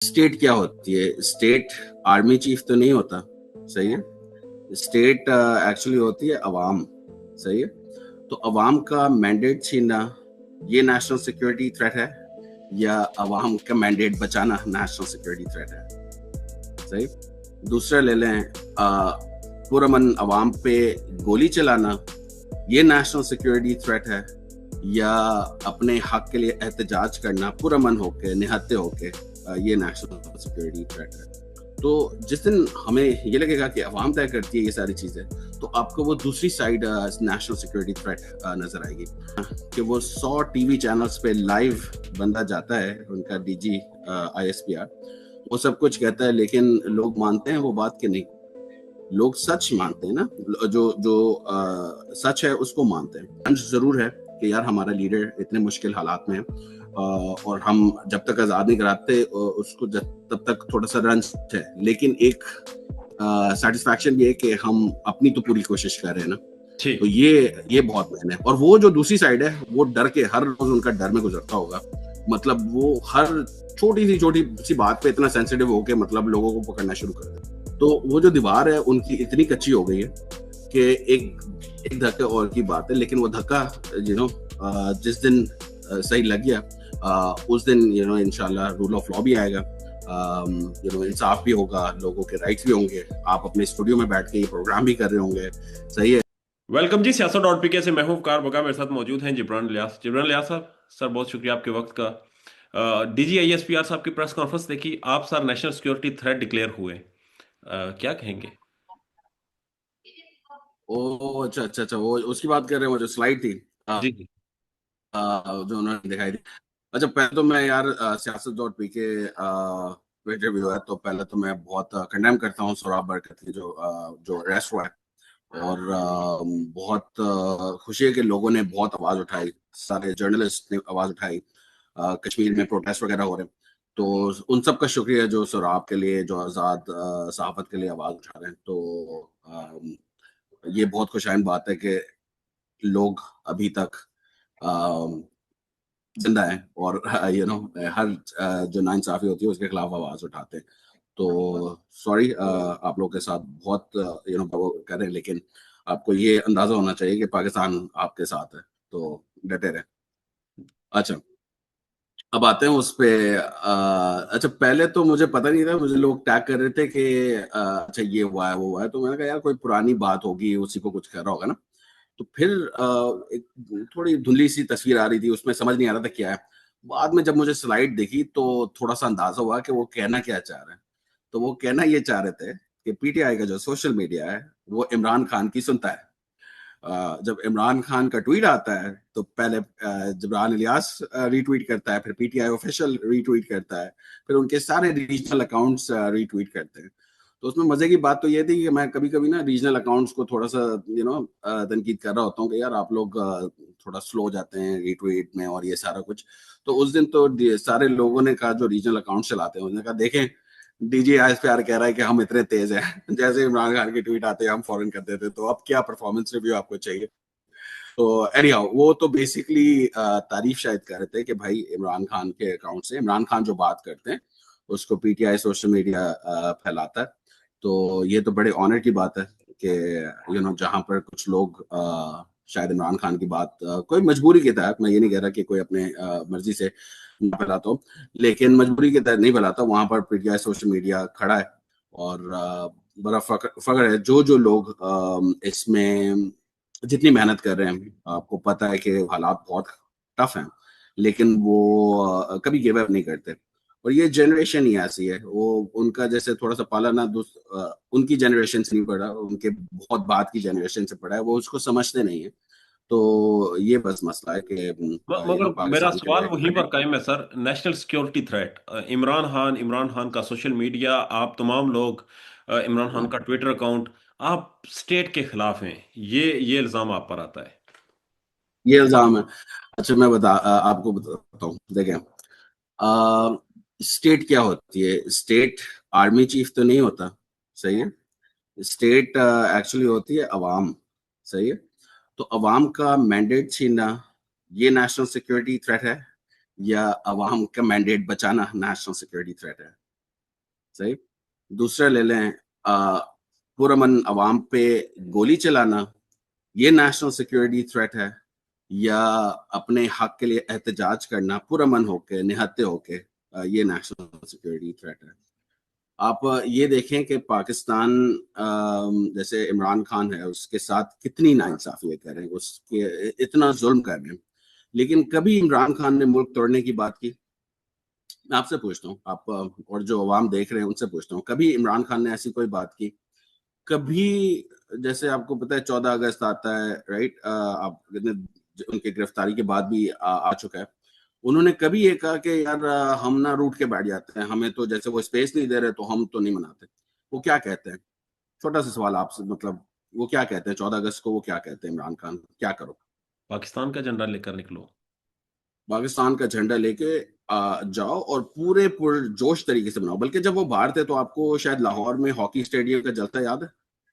State क्या होती है? स्टेट आर्मी चीफ तो नहीं होता, सही है। स्टेट एक्चुअली होती है अवाम, सही है। तो अवाम का मैंडेट छीनना, ये नेशनल सिक्योरिटी थ्रेट है, या अवाम का मैंडेट बचाना नेशनल सिक्योरिटी थ्रेट है? सही। दूसरा ले लें, पुरअमन अवाम पे गोली चलाना, ये नेशनल सिक्योरिटी थ्रेट है, या अपने हक के लिए एहतजाज करना पुरअमन होके, निहत्ते होके, ये नेशनल सिक्योरिटी थ्रेट है। तो जिस दिन हमें ये लगेगा कि अवाम तय करती है ये सारी चीजें, तो आपको वो दूसरी साइड नेशनल सिक्योरिटी थ्रेट नजर आएगी कि वो 100 टीवी चैनल्स पे लाइव बंदा जाता है, उनका डीजी आईएसपीआर, वो सब कुछ कहता है, लेकिन लोग मानते हैं वो बात कि नहीं? लोग सच मानते हैं ना, जो जो सच है उसको मानते हैं। जरूर है कि यार हमारा लीडर इतने मुश्किल हालात में है, और हम जब तक आजाद नहीं कराते उसको तब तक थोड़ा सा रंज है, लेकिन एक सेटिस्फैक्शन ये है कि हम अपनी तो पूरी कोशिश कर रहे हैं ना। तो ये बहुत मेन है। और वो जो दूसरी साइड है, वो डर के हर रोज उनका डर में गुजरता होगा। मतलब वो हर छोटी सी बात पे इतना सेंसिटिव होके मतलब लोगों को पकड़ना शुरू कर दे। तो वो जो दीवार है उनकी इतनी कच्ची हो गई है कि एक धक्का और की बात है, लेकिन वो धक्का जिस दिन सही लग गया, उस दिन इंशाल्लाह रूल ऑफ लॉ भी आएगा, इंसाफ भी होगा, लोगों के राइट्स भी होंगे। आप अपने स्टूडियो में बैठ के ये प्रोग्राम भी कर रहे होंगे, सही है। वेलकम जी सियासत डॉट पीके से मैं हूं कार बगा। मेरे साथ मौजूद हैं जिब्रान लियास साहब। सर बहुत शुक्रिया आपके वक्त का। डीजी आईएसपीआर साहब की प्रेस कॉन्फ्रेंस देखी आप sir, national security threat declare हुए। क्या कहेंगे? ओ अच्छा अच्छा अच्छा, वो उसकी बात कर रहे हैं, वो जो स्लाइड थी, जी जी। जो उन्होंने दिखाई थी। अच्छा, पहले तो मैं यार सियासत डॉट पी के ट्विटर व्यू है, तो पहले तो मैं बहुत कंडेम करता हूँ सोहराब बरकत की जो अरेस्ट हुआ है। और बहुत खुशी है कि लोगों ने बहुत आवाज उठाई, सारे जर्नलिस्ट ने आवाज उठाई। कश्मीर में प्रोटेस्ट वगैरह हो रहे हैं, तो उन सब का शुक्रिया जो सोहराब के लिए, जो आज़ाद सहाफत के लिए आवाज उठा रहे हैं। तो ये बहुत खुशाइन बात है कि लोग अभी तक जिंदा है, और हर जो नाइंसाफी होती है उसके खिलाफ आवाज उठाते हैं। तो सॉरी, आप लोग के साथ बहुत वो कर रहे हैं, लेकिन आपको ये अंदाजा होना चाहिए कि पाकिस्तान आपके साथ है, तो डटे रहे। अच्छा, अब आते हैं उस पे। अच्छा, पहले तो मुझे पता नहीं था, मुझे लोग टैग कर रहे थे कि अच्छा ये हुआ है वो हुआ है, तो मैंने कहा यार कोई पुरानी बात होगी, उसी को कुछ कर रहा होगा ना। तो फिर एक थोड़ी धुंधली सी तस्वीर आ रही थी, उसमें समझ नहीं आ रहा था क्या है। बाद में जब मुझे स्लाइड देखी तो थोड़ा सा अंदाजा हुआ कि वो कहना क्या चाह रहे हैं। तो वो कहना ये चाह रहे थे कि पीटीआई का जो सोशल मीडिया है वो इमरान खान की सुनता है। जब इमरान खान का ट्वीट आता है तो पहले जिब्रान इलियास रीट्वीट करता है, फिर पीटीआई ऑफिशियल रीट्वीट करता है, फिर उनके सारे रीजनल अकाउंट्स रीट्वीट करते हैं। तो उसमें मजे की बात तो ये थी कि मैं कभी कभी ना रीजनल अकाउंट्स को थोड़ा सा तनकीद कर रहा होता हूँ कि यार आप लोग थोड़ा स्लो हो जाते हैं रीट्वीट में और ये सारा कुछ। तो उस दिन तो सारे लोगों ने कहा, जो रीजनल अकाउंट चलाते हैं, उन्होंने कहा देखें डीजी आईएसपीआर कह रहा है कि हम इतने तेज हैं, जैसे इमरान खान की ट्वीट आते हैं हम फौरन कर देते, तो अब क्या परफॉर्मेंस रिव्यू आपको चाहिए? तो एनी हाउ, वो तो बेसिकली तारीफ शायद कर रहे थे कि भाई इमरान खान के अकाउंट से इमरान खान जो बात करते हैं उसको पीटीआई सोशल मीडिया फैलाता है। तो ये तो बड़े ऑनर की बात है कि जहां पर कुछ लोग शायद इमरान खान की बात कोई मजबूरी के तहत, मैं ये नहीं कह रहा कि कोई अपने मर्जी से ना फैलाता हो, लेकिन मजबूरी के तहत नहीं फैलाता, वहां पर पीटीआई सोशल मीडिया खड़ा है। और बड़ा फख्र है जो जो लोग इसमें जितनी मेहनत कर रहे हैं। आपको पता है कि हालात बहुत टफ हैं, लेकिन वो कभी गिव अप नहीं करते। और ये जनरेशन ही ऐसी है, वो उनका जैसे थोड़ा सा पाला ना उनकी जनरेशन से नहीं पड़ा, उनके बहुत बाद की जनरेशन से पड़ा है, वो उसको समझने नहीं है। तो ये बस मसला है कि मगर मेरा पाकिस्तान सवाल के वहीं पर कायम है sir. National security threat, Imran Khan का सोशल मीडिया, आप तमाम लोग, इमरान खान का ट्विटर अकाउंट, आप स्टेट के खिलाफ हैं, ये इल्जाम आप पर आता है। ये इल्जाम है। अच्छा, मैं आपको बताता हूँ, देखें, स्टेट क्या होती है? स्टेट आर्मी चीफ तो नहीं होता, सही है। स्टेट एक्चुअली होती है अवाम, सही है। तो अवाम का मैंडेट छीनना, ये नेशनल सिक्योरिटी थ्रेट है, या अवाम का मैंडेट बचाना नेशनल सिक्योरिटी थ्रेट है? सही। दूसरा ले लें पुरअमन अवाम पे गोली चलाना, ये नेशनल सिक्योरिटी थ्रेट है, या अपने हक के लिए एहतजाज करना पुरअमन होके निहत्थे होके, ये नेशनल सिक्योरिटी थ्रेट है। आप ये देखें कि पाकिस्तान जैसे इमरान खान है उसके साथ कितनी नाइंसाफी कर रहे हैं, उसके इतना जुल्म कर रहे हैं, लेकिन कभी इमरान खान ने मुल्क तोड़ने की बात की? मैं आपसे पूछता हूँ, आप और जो अवाम देख रहे हैं उनसे पूछता हूँ, कभी इमरान खान ने ऐसी कोई बात की? कभी, जैसे आपको पता है 14 अगस्त आता है, राइट, आप उनकी गिरफ्तारी के बाद भी आ चुका है, उन्होंने कभी ये कहा कि यार हम ना रूठ के बैठ जाते हैं, हमें तो जैसे वो स्पेस नहीं दे रहे तो हम तो नहीं मनाते? वो क्या कहते हैं? छोटा सा सवाल आपसे, मतलब वो क्या कहते हैं 14 अगस्त को? वो क्या कहते हैं इमरान खान, क्या करो? पाकिस्तान का झंडा लेकर निकलो। पाकिस्तान का झंडा लेके जाओ और पूरे पुरजोश तरीके से बनाओ। बल्कि जब वो बाहर थे तो आपको शायद लाहौर में हॉकी स्टेडियम का जलसा याद है?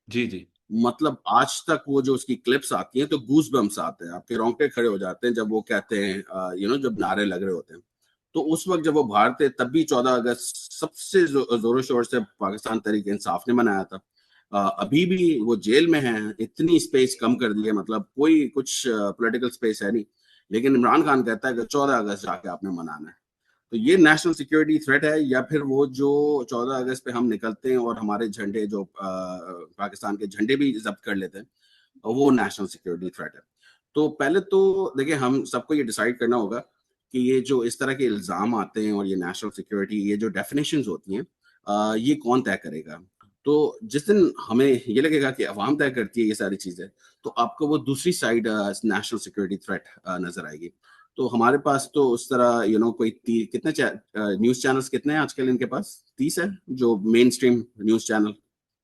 जी, जी। मतलब आज तक वो जो उसकी क्लिप्स आती हैं तो गूज बम्स आते हैं, आपके रोंगटे खड़े हो जाते हैं जब वो कहते हैं, जब नारे लग रहे होते हैं। तो उस वक्त जब वो बाहर थे तब भी 14 अगस्त सबसे जोरों शोर से पाकिस्तान तहरीक इंसाफ ने मनाया था। अभी भी वो जेल में हैं, इतनी स्पेस कम कर दी है, मतलब कोई कुछ पॉलिटिकल स्पेस है नहीं, लेकिन इमरान खान कहता है कि 14 अगस्त जाके आपने मनाना है। तो ये नेशनल सिक्योरिटी थ्रेट है, या फिर वो जो 14 अगस्त पे हम निकलते हैं और हमारे झंडे जो पाकिस्तान के झंडे भी जब्त कर लेते हैं, वो नेशनल सिक्योरिटी थ्रेट है? तो पहले तो देखिए, हम सबको ये डिसाइड करना होगा कि ये जो इस तरह के इल्जाम आते हैं और ये नेशनल सिक्योरिटी, ये जो डेफिनेशंस होती हैं, ये कौन तय करेगा? तो जिस दिन हमें ये लगेगा कि अवाम तय करती है ये सारी चीजें, तो आपको वो दूसरी साइड नेशनल सिक्योरिटी थ्रेट नजर आएगी। तो हमारे पास तो उस तरह कोई कितने न्यूज चैनल्स कितने हैं आजकल इनके पास? 30 है जो मेन स्ट्रीम न्यूज चैनल,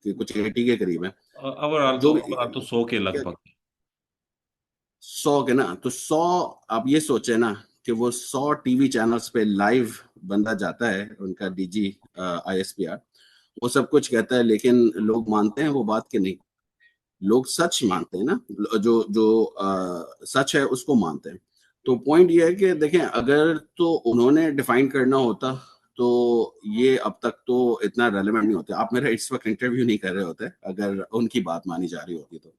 कुछ 80 के करीब है। जो भी ओवरऑल तो 100 के क्या, लगभग। 100 के ना, तो 100, आप ये सोचे ना कि वो 100 टीवी चैनल्स पे लाइव बंदा जाता है, उनका डीजी आईएसपीआर, वो सब कुछ कहता है, लेकिन लोग मानते हैं वो बात कि नहीं? लोग सच मानते हैं ना, जो जो सच है उसको मानते हैं। तो पॉइंट ये है कि देखें, अगर तो उन्होंने डिफाइन करना होता तो ये अब तक तो इतना रेलेवेंट नहीं होता। आप मेरा इस वक्त इंटरव्यू नहीं कर रहे होते अगर उनकी बात मानी जा रही होती। तो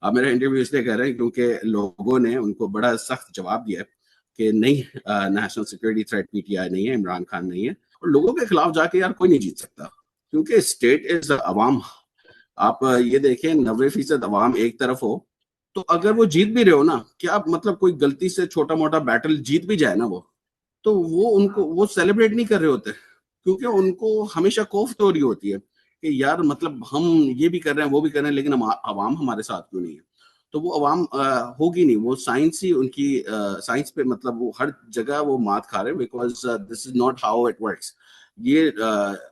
आप मेरा इंटरव्यू इसलिए कर रहे हैं क्योंकि लोगों ने उनको बड़ा सख्त जवाब दिया है कि नहीं, नेशनल सिक्योरिटी थ्रेट पीटीआई नहीं है, इमरान खान नहीं है, और लोगों के खिलाफ जाके यार कोई नहीं जीत सकता, क्योंकि स्टेट इज अवाम। आप ये देखें, 90% अवाम एक तरफ हो, तो अगर वो जीत भी रहे हो ना, क्या मतलब कोई गलती से छोटा मोटा बैटल जीत भी जाए ना वो, तो वो उनको वो सेलिब्रेट नहीं कर रहे होते, क्योंकि उनको हमेशा खौफ तो हो रही होती है कि यार मतलब हम ये भी कर रहे हैं वो भी कर रहे हैं, लेकिन हम अवाम हमारे साथ क्यों नहीं है? तो वो अवाम होगी नहीं, वो साइंस ही उनकी साइंस पे, मतलब वो हर जगह वो मात खा रहे हैं, because this is not how it works. ये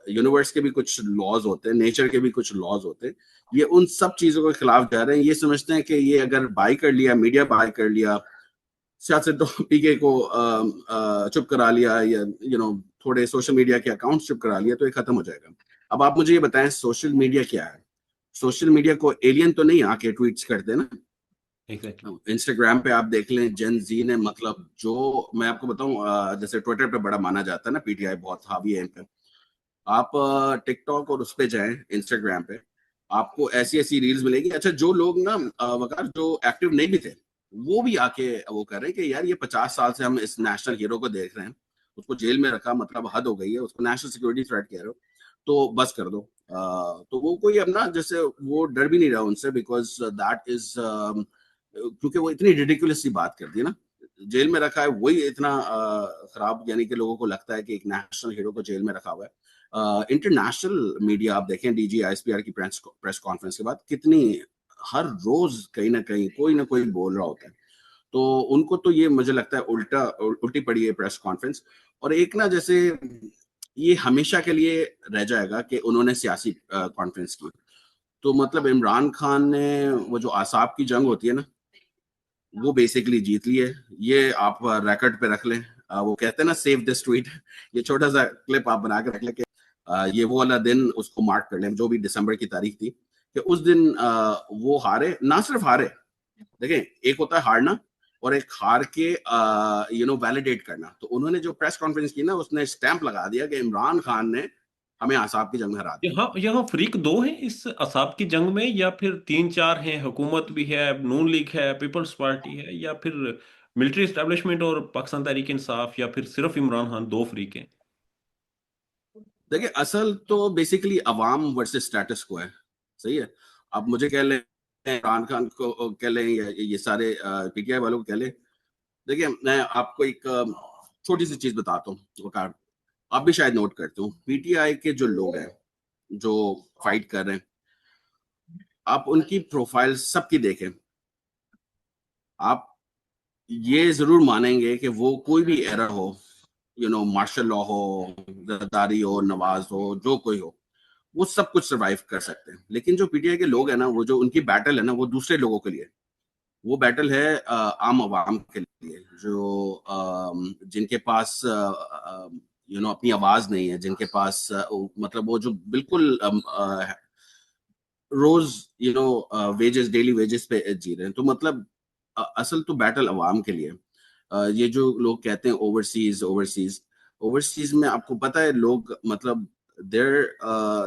यूनिवर्स के भी कुछ लॉज होते हैं, नेचर के भी कुछ लॉज होते हैं, ये उन सब चीजों के खिलाफ जा रहे हैं। ये समझते हैं कि ये अगर बाय कर लिया, मीडिया बाय कर लिया, सियासतदान पीके को चुप करा लिया, या थोड़े सोशल मीडिया के अकाउंट चुप करा लिया, तो ये खत्म हो जाएगा। अब आप मुझे ये बताएं, सोशल मीडिया क्या है? सोशल मीडिया को एलियन तो नहीं आके ट्वीट्स करते ना। एग्जैक्टली। इंस्टाग्राम पे आप देख लें, जेन जी ने, मतलब जो मैं आपको बताऊं, जैसे ट्विटर पे बड़ा माना जाता है ना, पीटीआई बहुत हावी है इन पे। आप टिकटॉक और उस पे जाएं, इंस्टाग्राम पे, आपको ऐसी ऐसी रील्स मिलेगी। अच्छा, जो लोग ना वकार जो एक्टिव नहीं भी थे, वो भी आके वो कर रहे हैं कि यार ये 50 साल से हम इस नेशनल हीरो को देख रहे हैं, उसको जेल में रखा, मतलब हद हो गई है, उसको नेशनल सिक्योरिटी थ्रेट कह रहे हो, तो बस कर दो। तो वो कोई अब ना, जैसे वो डर भी नहीं रहा उनसे, बिकॉज दैट इज, क्योंकि वो इतनी रिडिकुलस सी बात कर दी ना, जेल में रखा है वही इतना खराब, यानी कि लोगों को लगता है कि एक नेशनल हीरो को जेल में रखा हुआ है। इंटरनेशनल मीडिया आप देखें, डीजी आईएसपीआर की प्रेस कॉन्फ्रेंस के बाद कितनी, हर रोज कहीं ना कोई बोल रहा होता है। तो उनको तो ये मुझे लगता है उल्टी पड़ी है प्रेस कॉन्फ्रेंस। और एक ना, जैसे ये हमेशा के लिए रह जाएगा कि उन्होंने सियासी कॉन्फ्रेंस की। तो मतलब इमरान खान ने वो जो आसाब की जंग होती है ना, वो बेसिकली जीत ली है। ये आप रिकॉर्ड पे रख लें। वो कहते हैं ना, सेव दिस ट्वीट, ये छोटा सा क्लिप आप बना के रख लें कि ये वो वाला दिन उसको मार्क कर लें, जो भी दिसंबर की तारीख थी, कि उस दिन वो हारे, ना सिर्फ हारे, देखें, एक होता है हारना और एक हार के वैलिडेट करना। तो उन्होंने जो प्रेस कॉन्फ्रेंस की ना, उसने स्टैंप लगा दिया कि इमरान खान ने हमें असाब की जंग में हरा दिया। यहाँ फ्रीक दो हैं इस असाब की जंग में, या फिर तीन चार हैं? हुकूमत भी है, नून लीग है, पीपल्स पार्टी है, या फिर मिलिट्री एस्टेब्लिशमेंट और पाकिस्तान तहरीक इंसाफ, या फिर सिर्फ इमरान खान? दो फ्रीक हैं। देखिए असल तो बेसिकली अवाम वर्सेस स्टेटस को है, सही है। आप मुझे कह लें, इमरान खान को कह लें, या ये सारे पीटीआई वालों को कह लें। देखिए मैं आपको एक छोटी सी चीज बताता हूँ वकार, आप भी शायद नोट करते हो, पीटीआई के जो लोग हैं जो फाइट कर रहे हैं, आप उनकी प्रोफाइल सबकी देखें, आप ये जरूर मानेंगे कि वो कोई भी एरर हो, मार्शल लॉ हो, जरदारी हो, नवाज हो, जो कोई हो, वो सब कुछ सरवाइव कर सकते हैं। लेकिन जो पीटीआई के लोग हैं ना, वो जो उनकी बैटल है ना, वो दूसरे लोगों के लिए, वो बैटल है आम आवाम के लिए, जो जिनके पास अपनी आवाज नहीं है, जिनके पास मतलब वो जो बिल्कुल रोज वेजेस, डेली वेजेस पे जी रहे हैं। तो मतलब असल तो बैटल अवाम के लिए। ये जो लोग कहते हैं ओवरसीज ओवरसीज, ओवरसीज में आपको पता है लोग मतलब there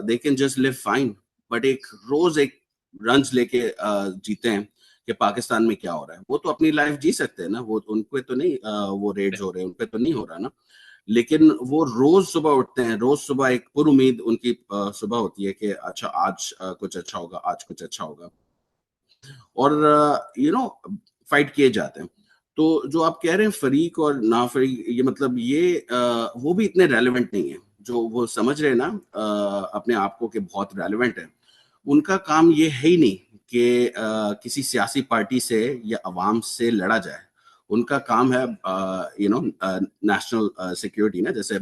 they can just live fine, but एक रोज एक रंज लेके जीते हैं कि पाकिस्तान में क्या हो रहा है। वो तो अपनी लाइफ जी सकते हैं ना, वो उनपे तो नहीं वो रेड्स हो रहे हैं, उनपे तो नहीं हो रहा ना। लेकिन वो रोज सुबह उठते हैं, रोज सुबह एक पुर उम्मीद उनकी सुबह होती है कि अच्छा आज कुछ अच्छा होगा, आज कुछ अच्छा होगा, और फाइट किए जाते हैं। तो जो आप कह रहे हैं फरीक और ना फरीक, ये मतलब ये वो भी इतने रेलेवेंट नहीं है। जो वो समझ रहे हैं ना अपने आप को कि बहुत रेलेवेंट है, उनका काम ये है ही नहीं कि किसी सियासी पार्टी से या अवाम से लड़ा जाए। उनका काम है नेशनल सिक्योरिटी ना, जैसे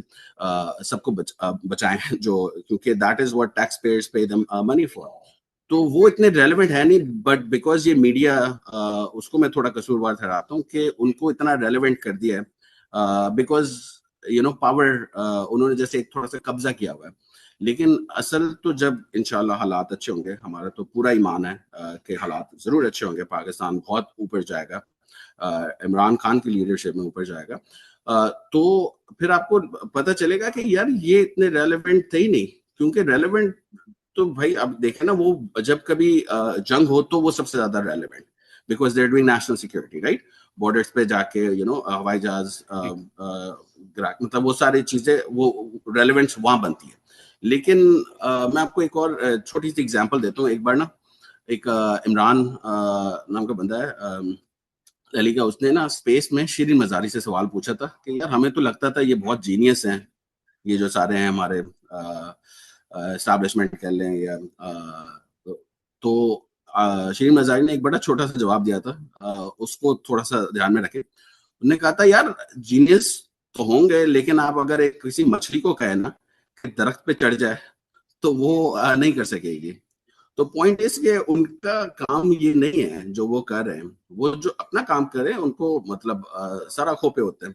सबको बचाएं जो, क्योंकि that is what tax payers pay them money for. तो वो इतने रेलेवेंट है नहीं, बट बिकॉज ये मीडिया, उसको मैं थोड़ा कसूरवार ठहराता हूँ कि उनको इतना रेलेवेंट कर दिया है, बिकॉज पावर उन्होंने जैसे एक थोड़ा सा कब्जा किया हुआ है। लेकिन असल तो जब इंशाल्लाह हालात अच्छे होंगे, हमारा तो पूरा ईमान है कि हालात जरूर अच्छे होंगे, पाकिस्तान बहुत ऊपर जाएगा, इमरान खान की लीडरशिप में ऊपर जाएगा। तो फिर आपको पता चलेगा कि यार ये इतने रेलेवेंट थे ही नहीं। क्योंकि रेलेवेंट तो भाई अब देखें ना, वो जब कभी जंग हो तो वो सबसे ज्यादा relevant, because they are doing national security, right. Borders पे जाके हवाई जहाज मतलब वो सारी चीजें, वो रेलेवेंस वहां बनती है। लेकिन मैं आपको एक और छोटी सी एग्जांपल देता हूँ। एक बार ना एक इमरान नाम का बंदा है दिल्ली का, उसने ना स्पेस में शिरीन मजारी से सवाल पूछा था कि यार हमें तो लगता था ये बहुत जीनियस हैं, ये जो सारे हैं हमारे एस्टैब्लिशमेंट कह लें, या तो शिरीन मजारी ने एक बड़ा छोटा सा जवाब दिया था, उसको थोड़ा सा ध्यान में रखे। उन्होंने कहा था यार जीनियस तो होंगे, लेकिन आप अगर एक किसी मछली को कहे ना कि दरख्त पे चढ़ जाए, तो वो नहीं कर सकेगी। तो पॉइंट इस के उनका काम ये नहीं है जो वो कर रहे हैं। वो जो अपना काम कर रहे हैं उनको मतलब सारा खोपे होते हैं।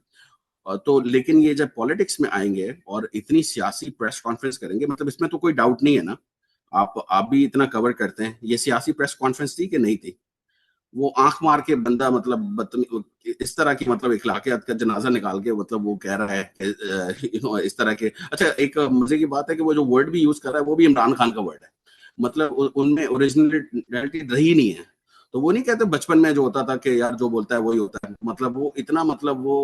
तो लेकिन ये जब पॉलिटिक्स में आएंगे और इतनी सियासी प्रेस कॉन्फ्रेंस करेंगे, मतलब इसमें तो कोई डाउट नहीं है ना, आप भी इतना कवर करते हैं, ये सियासी प्रेस कॉन्फ्रेंस थी कि नहीं थी? वो आंख मार के बंदा मतलब इस तरह की मतलब इखलाकियात का जनाजा निकाल के मतलब वो कह रहा है इस तरह के। अच्छा एक मजे की बात है कि वो जो वर्ड भी यूज कर रहा है वो भी इमरान खान का वर्ड है, मतलब उनमें ओरिजिनलिटी रही नहीं है। तो वो नहीं कहते बचपन में जो होता था कि यार जो बोलता है वही होता है, मतलब वो इतना मतलब वो